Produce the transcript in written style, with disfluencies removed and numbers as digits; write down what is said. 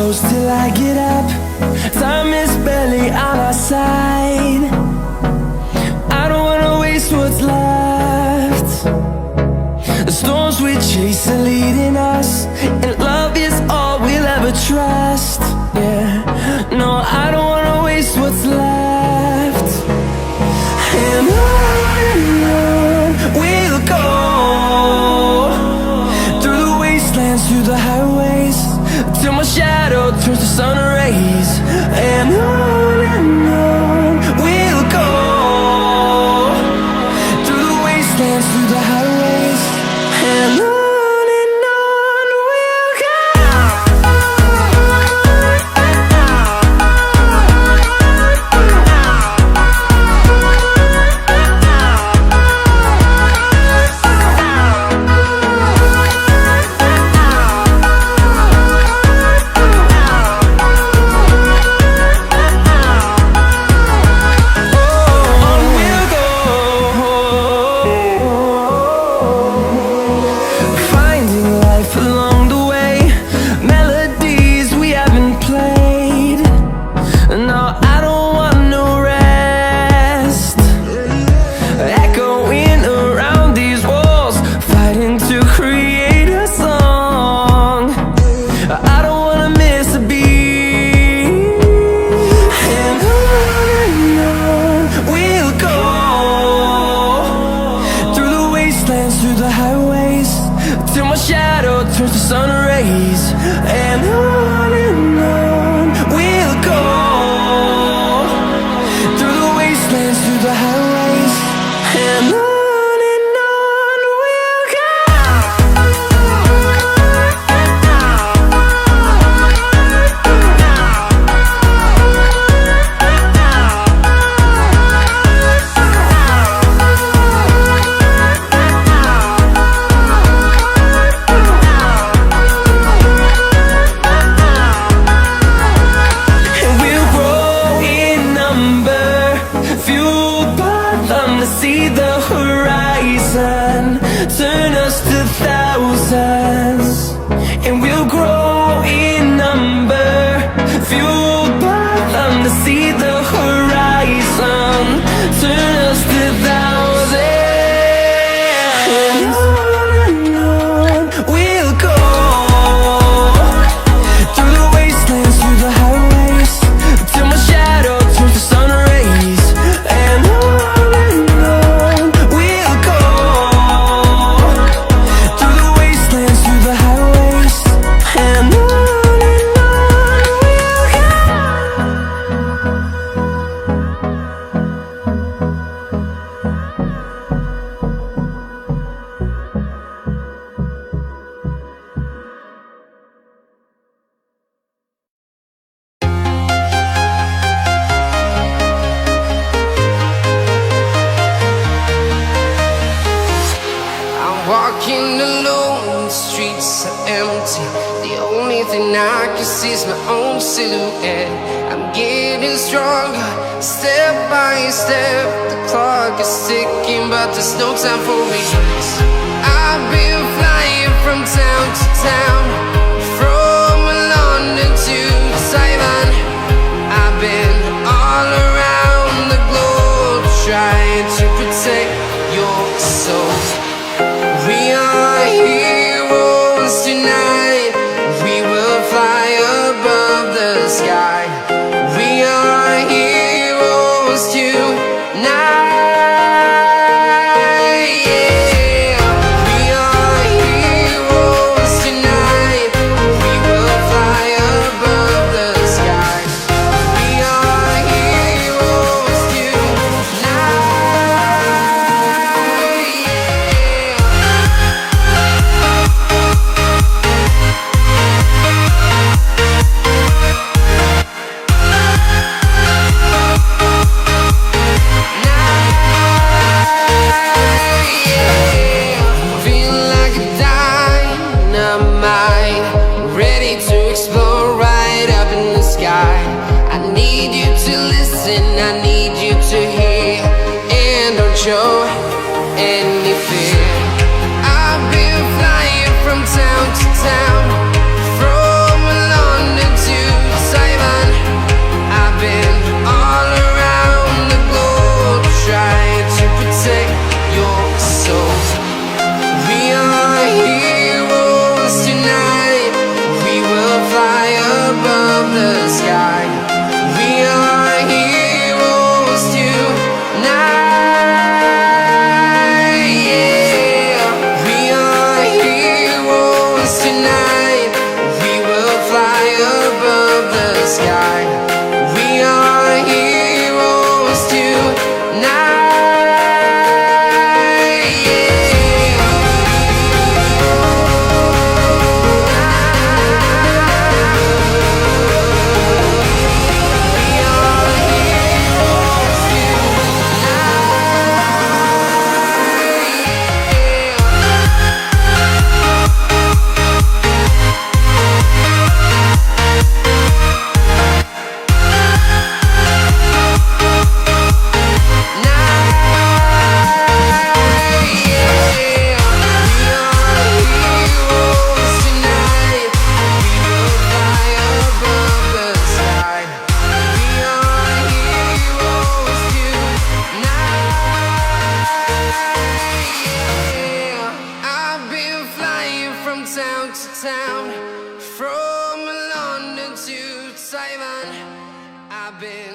close till I get up. Time is barely on our side. I don't wanna waste what's left. The storms we chase are leading us, and love is all we'll ever trust. Yeah, no, I don't wanna waste what's left. And on we'll go, through the wastelands, through the highways, till my shadow turns to sun rays. And on we'll go, through the wastelands, through the highways, and on we'll go. Through the highways, till my shadow turns to sun rays. And on we'll go, through the wastelands, through the highways, and on we'll go. See the horizon, turn us to thousands, and we'll grow in number, fueled by them. To see the horizon, turn us to thousands, and on we'll go, through the wastelands, through the highways, till my shadow turns to sun rays. And walking alone, the streets are empty. The only thing I can see is my own silhouette. I'm getting stronger, step by step. The clock is ticking, but there's no time for regrets. I've been flying from town to town, from London to Taiwan. I've been all around the globe, trying to protect your soul. We are heroes tonight. We will fly above the sky. We are heroes tonight. Yeah. We are heroes tonight. We will fly above the sky. We are heroes tonight. Show any fear. I've been flying from town to town, from London to to town, from London to Taiwan. I've been